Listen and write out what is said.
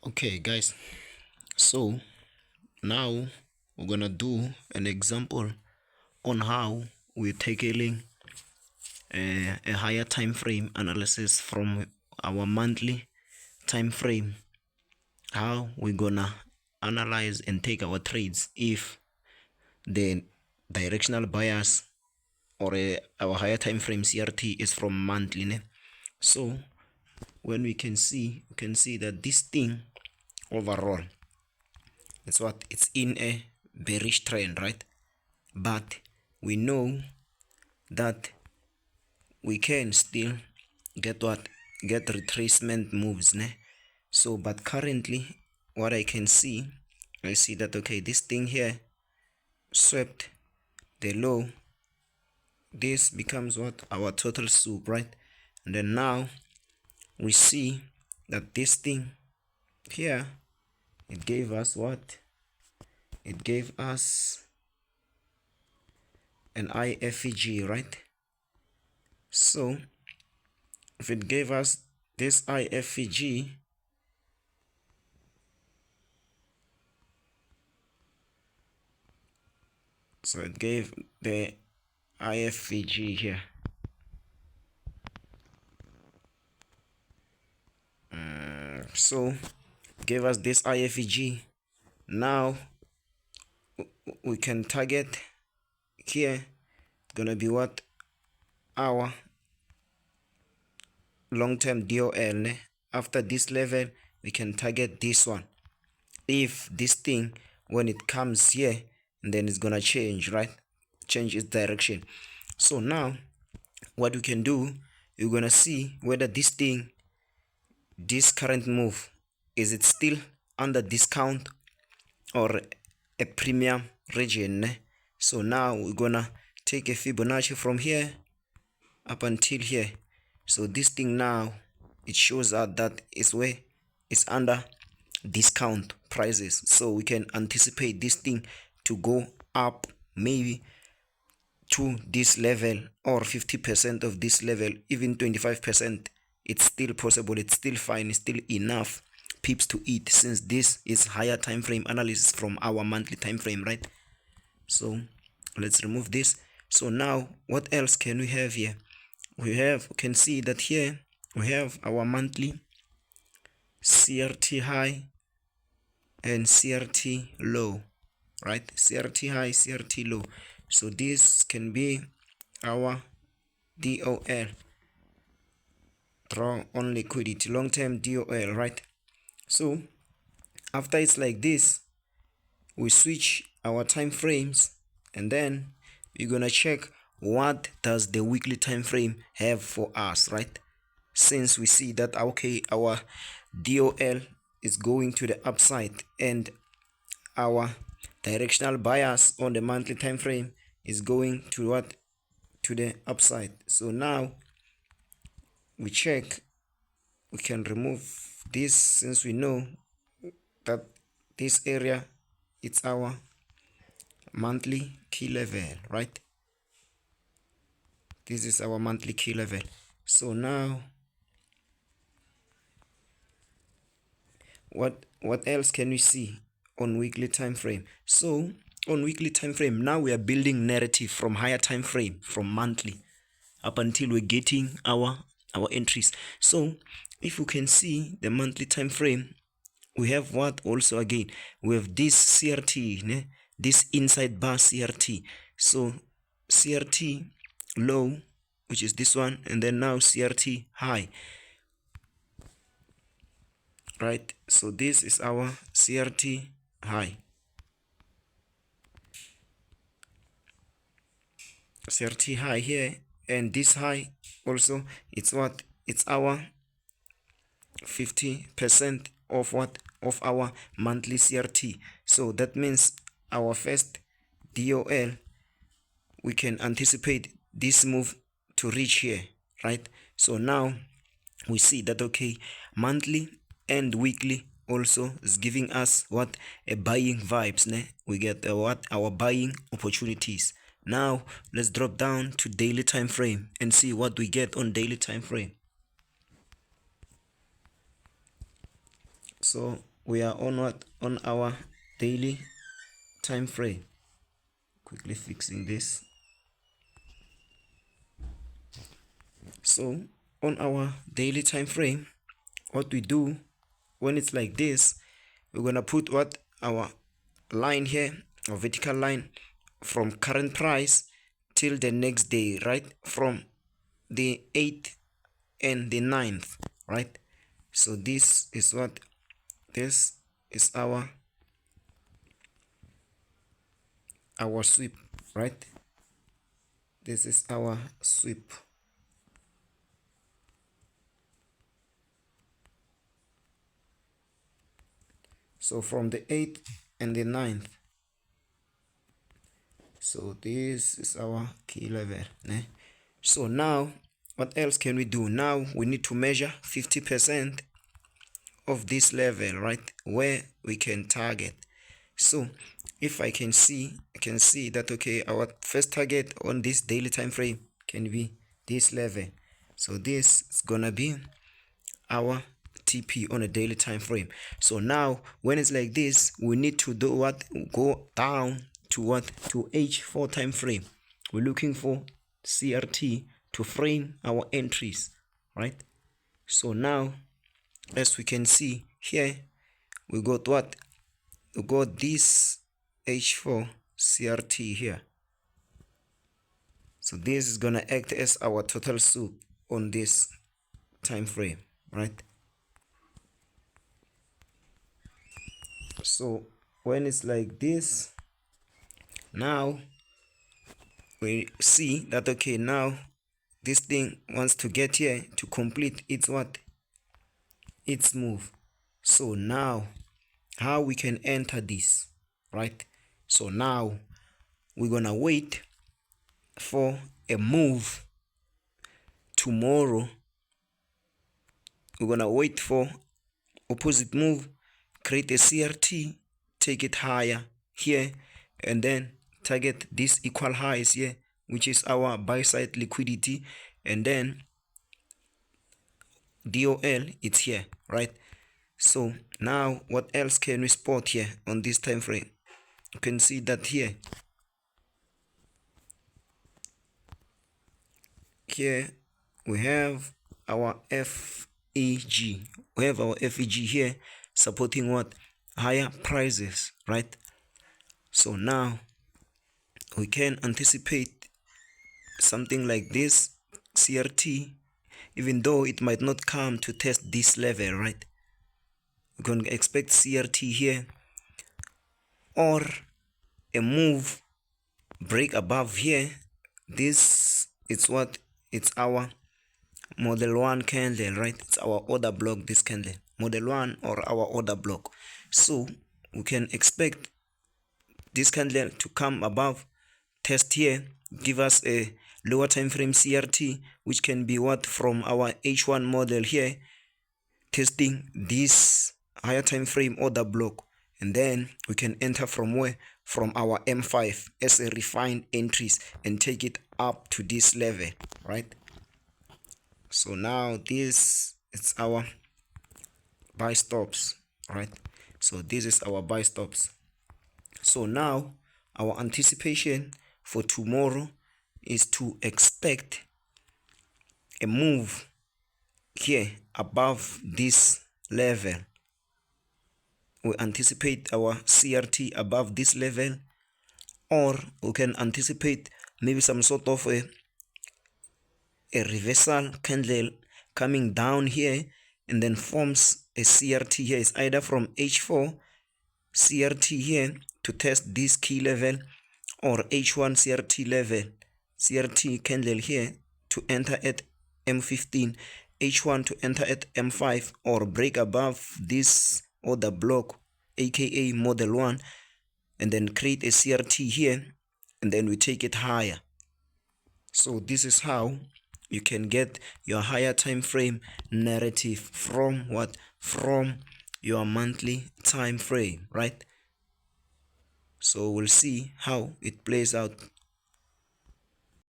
Okay guys, so now we're gonna do an example on how we're tackling a higher time frame analysis from our monthly time frame. How we're gonna analyze and take our trades if the directional bias or our higher time frame CRT is from monthly ne? So when we can see that this thing overall, it's in a bearish trend, right? But we know that we can still get retracement moves ne? So but currently what I see that okay, this thing here swept the low. This becomes what our total soup, right? And then now we see that this thing here, it gave us what? It gave us an IFEG, right? So if it gave us this IFEG, so it gave the IFEG here. So gave us this IFEG. Now we can target here, gonna be what? Our long-term DOL ne? After this level we can target this one. If this thing, when it comes here, and then it's gonna change, right? Change its direction. So now what we can do, you're gonna see whether this thing, this current move, is it still under discount or a premium region ne? So now we're gonna take a Fibonacci from here up until here. So this thing now, it shows out that it's where it's under discount prices, so we can anticipate this thing to go up maybe to this level, or 50% of this level, even 25%. It's still possible, it's still fine, it's still enough pips to eat, since this is higher time frame analysis from our monthly time frame, right? So let's remove this. So now what else can we have here? We can see that here we have our monthly CRT high and CRT low, right? CRT high, CRT low. So this can be our DOL, draw on liquidity, long-term DOL, right? So after it's like this, we switch our time frames, and then we're gonna check what does the weekly time frame have for us, right? Since we see that okay, our DOL is going to the upside and our directional bias on the monthly time frame is going to what? To the upside. So now we check, we can remove this, since we know that this area, it's our monthly key level, right? This is our monthly key level. So now what else can we see on weekly time frame? So on weekly time frame, now we are building narrative from higher time frame, from monthly up until we're getting our entries. So if you can see the monthly time frame, we have what also again, we have this CRT ne? This inside bar CRT. So CRT low, which is this one, and then now CRT high, right? So this is our CRT high, CRT high here, and this high also, it's what? It's our 50% of what? Of our monthly CRT. So that means our first DOL, we can anticipate this move to reach here, right? So now we see that okay, monthly and weekly also is giving us what? A buying vibes ne? We get what? Our buying opportunities. Now let's drop down to daily time frame and see what we get on daily time frame. So we are on what? On our daily time frame. Quickly fixing this. So on our daily time frame, what we do when it's like this, we're gonna put what? Our line here, or vertical line, from current price till the next day, right? From the 8th and the 9th, right? So this is what? This is our sweep, right? This is our sweep. So from the 8th and the 9th. So this is our key level. Ne? So now, what else can we do? Now we need to measure 50% of this level, right? Where we can target. So if I can see that, okay, our first target on this daily time frame can be this level. So this is gonna be our TP on a daily time frame. So now when it's like this, we need to do what? Go down to what? To H4 time frame. We're looking for CRT to frame our entries, right? So now, as we can see here, we got what? We got this H4 CRT here. So this is gonna act as our total soup on this time frame, right? So when it's like this, now we see that, okay, now this thing wants to get here to complete its what? Its move. So now how we can enter this, right? So now we're gonna wait for a move tomorrow. We're gonna wait for opposite move, create a CRT, take it higher here, and then target this equal highs here, which is our buy side liquidity, and then DOL, it's here, right? So now what else can we spot here on this time frame? You can see that here we have our FEG. We have our FEG here supporting what? Higher prices, right? So now we can anticipate something like this CRT, even though it might not come to test this level, right? We can expect CRT here, or a move break above here. This is what? It's our model 1 candle, right? It's our order block, this candle, model 1 or our order block. So we can expect this candle to come above, test here, give us a lower time frame CRT, which can be what? From our H1 model here, testing this higher time frame order block, and then we can enter from where? From our M5 as a refined entries and take it up to this level, right? So now this is our buy stops, right? So this is our buy stops. So now our anticipation for tomorrow is to expect a move here above this level. We anticipate our CRT above this level, or we can anticipate maybe some sort of a reversal candle coming down here and then forms a CRT here. It's either from H4 CRT here to test this key level, or H1 CRT level, CRT candle here to enter at M15, H1 to enter at M5, or break above this order block, aka model 1, and then create a CRT here, and then we take it higher. So this is how you can get your higher time frame narrative from what? From your monthly time frame, right? So we'll see how it plays out